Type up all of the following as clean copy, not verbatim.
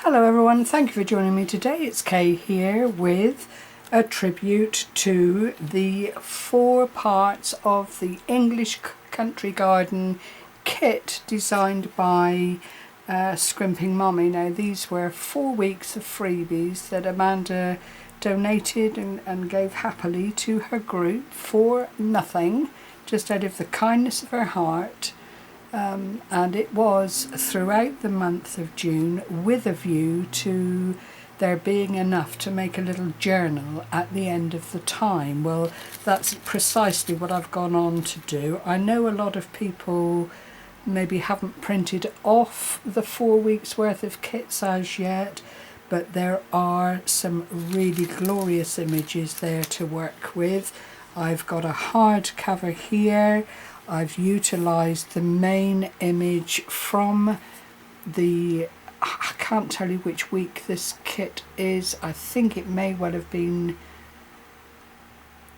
Hello everyone, thank you for joining me today. It's Kay here with a tribute to the 4 parts of the English Country Garden kit designed by Scrimpingmommy. Now these were 4 weeks of freebies that Amanda donated and gave happily to her group for nothing, just out of the kindness of her heart. And it was throughout the month of June with a view to there being enough to make a little journal at the end of the time. Well, that's precisely what I've gone on to do. I know a lot of people maybe haven't printed off the 4 weeks worth of kits as yet, but there are some really glorious images there to work with. I've got a hardcover here. I've utilised the main image from the, I can't tell you which week this kit is. I think it may well have been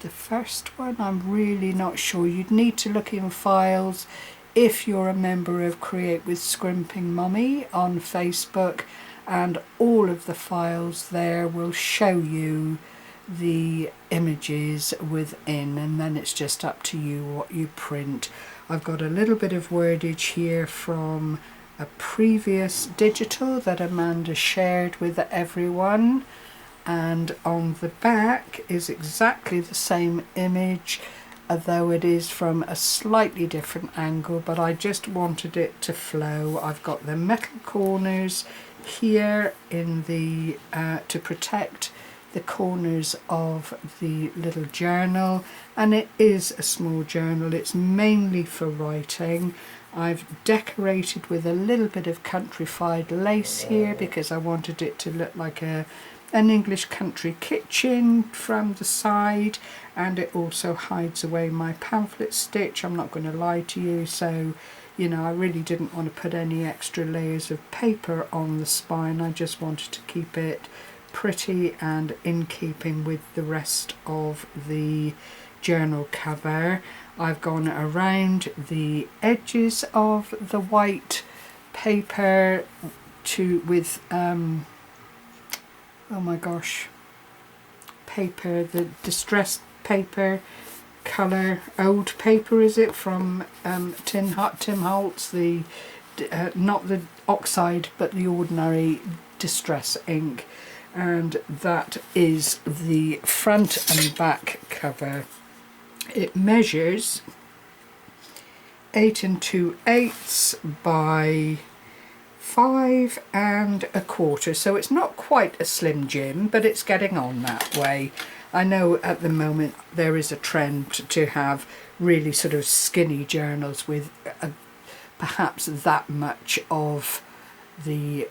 the first one. I'm really not sure. You'd need to look in files if you're a member of Create with Scrimpingmommy on Facebook, and all of the files there will show you the images within, and then it's just up to you what you print. I've got a little bit of wordage here from a previous digital that Amanda shared with everyone, and on the back is exactly the same image, although it is from a slightly different angle, but I just wanted it to flow. I've got the metal corners here in the to protect the corners of the little journal, and it is a small journal. It's mainly for writing. I've decorated with a little bit of countrified lace here because I wanted it to look like an English country kitchen from the side, and it also hides away my pamphlet stitch. I'm not going to lie to you, so you know, I really didn't want to put any extra layers of paper on the spine. I just wanted to keep it pretty and in keeping with the rest of the journal cover. I've gone around the edges of the white paper with oh my gosh, paper, the distressed paper colour, old paper is it, from Tim Holtz, the not the oxide but the ordinary distress ink. And that is the front and back cover. It measures 8 2/8 by 5 1/4, so it's not quite a Slim Jim, but it's getting on that way. I know at the moment there is a trend to have really sort of skinny journals with perhaps that much of the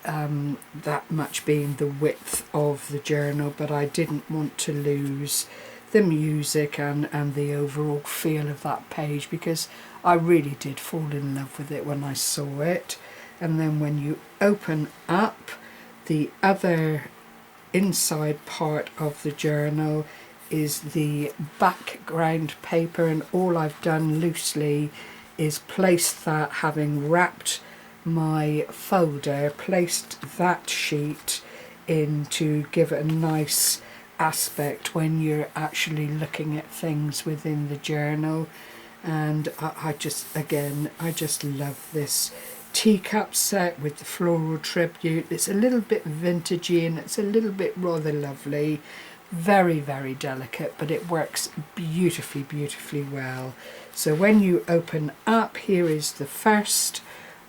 that much being the width of the journal, but I didn't want to lose the music and the overall feel of that page, because I really did fall in love with it when I saw it. And then when you open up the other inside part of the journal is the background paper, and all I've done loosely is place that, having wrapped my folder, placed that sheet in to give it a nice aspect when you're actually looking at things within the journal. And I just love this teacup set with the floral tribute. It's a little bit vintagey and it's a little bit rather lovely, very, very delicate, but it works beautifully, beautifully well. So when you open up, here is the first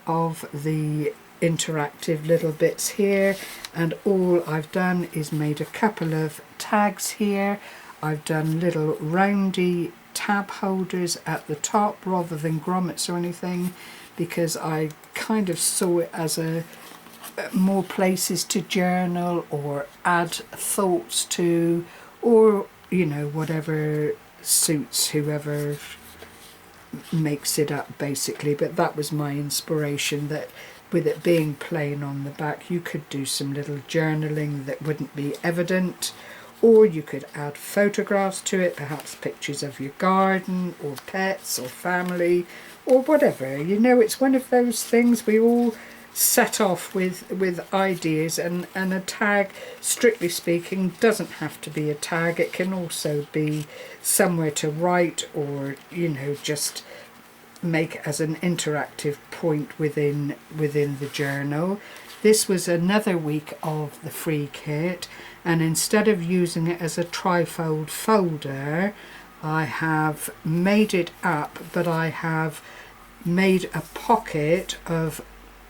of the interactive little bits here, and all I've done is made a couple of tags here. I've done little roundy tab holders at the top rather than grommets or anything, because I kind of saw it as a more places to journal or add thoughts to, or you know, whatever suits whoever makes it up basically. But that was my inspiration, that with it being plain on the back you could do some little journaling that wouldn't be evident, or you could add photographs to it, perhaps pictures of your garden or pets or family or whatever. You know, it's one of those things we all set off with ideas, and a tag, strictly speaking, doesn't have to be a tag. It can also be somewhere to write, or just make as an interactive point within the journal. This was another week of the free kit, and instead of using it as a trifold folder, I have made it up, but I have made a pocket of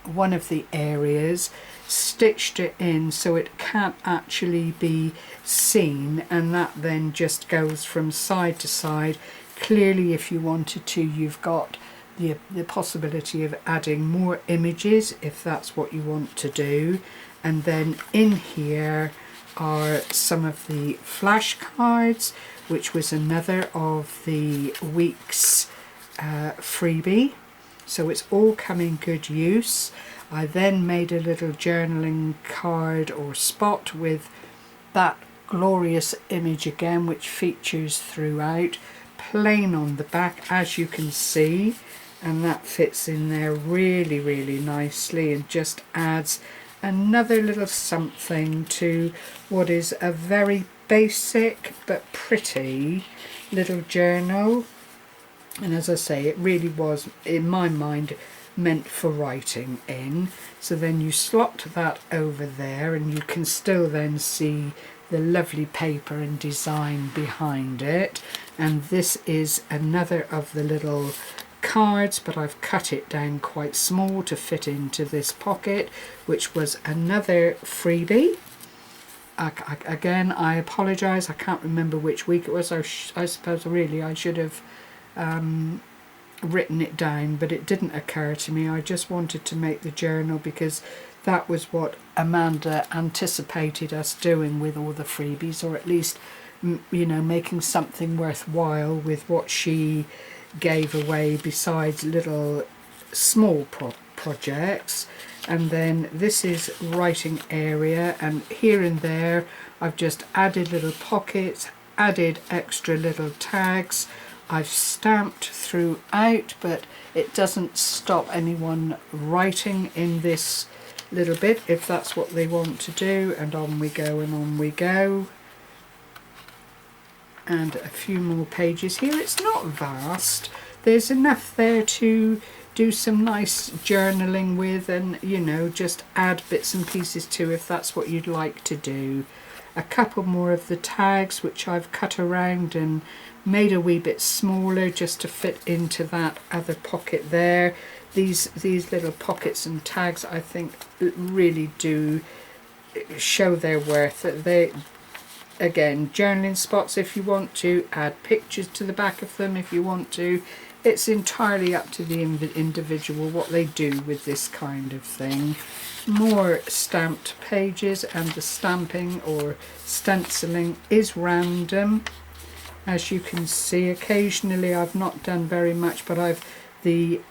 one of the areas, stitched it in so it can't actually be seen, and that then just goes from side to side. Clearly, if you wanted to, you've got the possibility of adding more images if that's what you want to do. And then in here are some of the flashcards, which was another of the week's freebie. So it's all come in good use. I then made a little journaling card or spot with that glorious image again, which features throughout, plain on the back, as you can see, and that fits in there really, really nicely and just adds another little something to what is a very basic but pretty little journal. And as I say, it really was, in my mind, meant for writing in. So then you slot that over there, and you can still then see the lovely paper and design behind it. And this is another of the little cards, but I've cut it down quite small to fit into this pocket, which was another freebie. Again, I apologise, I can't remember which week it was. I suppose really I should have written it down, but it didn't occur to me. I just wanted to make the journal because that was what Amanda anticipated us doing with all the freebies, or at least making something worthwhile with what she gave away, besides little small projects. And then this is writing area, and here and there I've just added little pockets, added extra little tags. I've stamped throughout, but it doesn't stop anyone writing in this little bit if that's what they want to do. And on we go, and on we go. And a few more pages here. It's not vast. There's enough there to do some nice journaling with, and just add bits and pieces to if that's what you'd like to do. A couple more of the tags which I've cut around and made a wee bit smaller just to fit into that other pocket there. These little pockets and tags, I think, really do show their worth. They, again, journaling spots if you want to, add pictures to the back of them if you want to. It's entirely up to the individual what they do with this kind of thing. More stamped pages, and the stamping or stenciling is random. As you can see, occasionally I've not done very much, but the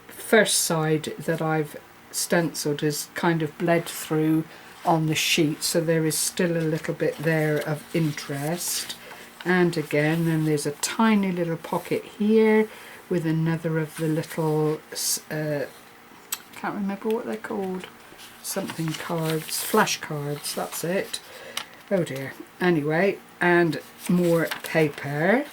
first side that I've stenciled has kind of bled through on the sheet, so there is still a little bit there of interest. And again, then there's a tiny little pocket here with another of the little can't remember what they're called, something cards, flashcards, that's it. Oh dear. Anyway, and more paper.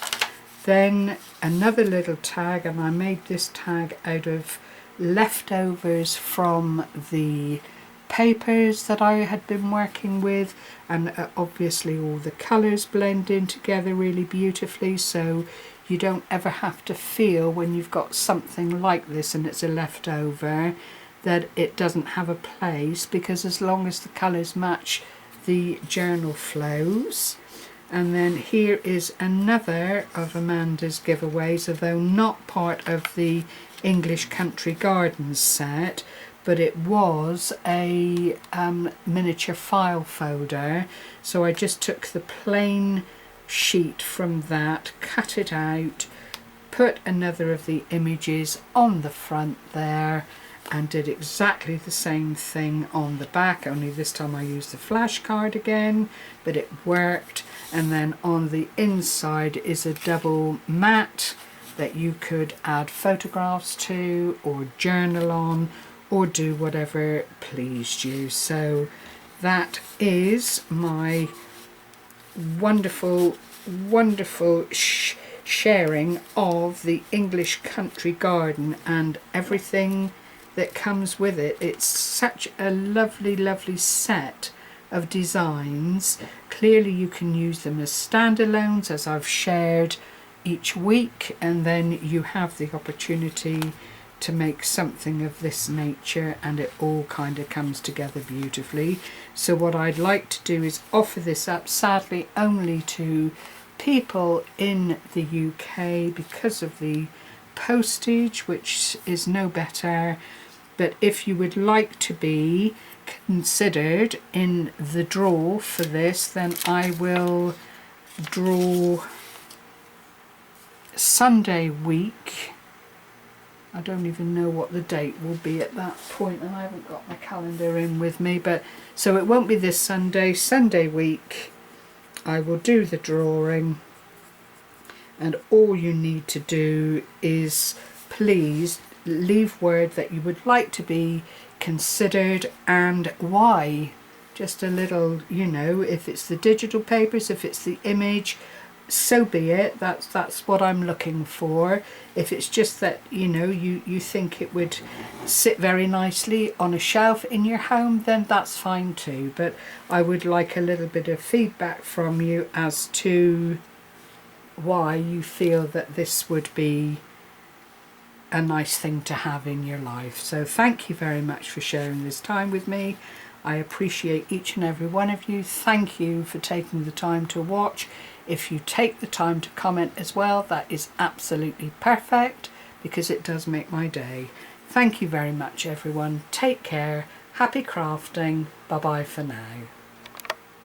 Then another little tag, and I made this tag out of leftovers from the papers that I had been working with, and obviously all the colours blend in together really beautifully, so you don't ever have to feel when you've got something like this and it's a leftover that it doesn't have a place, because as long as the colours match, the journal flows. And then here is another of Amanda's giveaways, although not part of the English Country Gardens set, but it was a miniature file folder. So I just took the plain sheet from that, cut it out, put another of the images on the front there, and did exactly the same thing on the back, only this time I used the flashcard again, but it worked. And then on the inside is a double mat that you could add photographs to or journal on, or do whatever pleased you. So that is my wonderful sharing of the English country garden and everything that comes with it. It's such a lovely set of designs. Clearly you can use them as standalones, as I've shared each week, and then you have the opportunity to make something of this nature, and it all kind of comes together beautifully. So what I'd like to do is offer this up, sadly only to people in the UK because of the postage, which is no better. But if you would like to be considered in the draw for this, then I will draw Sunday week. I don't even know what the date will be at that point, and I haven't got my calendar in with me, but so it won't be this Sunday. Sunday week I will do the drawing, and all you need to do is please leave word that you would like to be considered and why. Just a little, you know, if it's the digital papers, if it's the image, so be it. That's what I'm looking for. If it's just that, you know, you think it would sit very nicely on a shelf in your home, then that's fine too. But I would like a little bit of feedback from you as to why you feel that this would be a nice thing to have in your life. So thank you very much for sharing this time with me. I appreciate each and every one of you. Thank you for taking the time to watch. If you take the time to comment as well, that is absolutely perfect, because it does make my day. Thank you very much everyone. Take care. Happy crafting. Bye bye for now.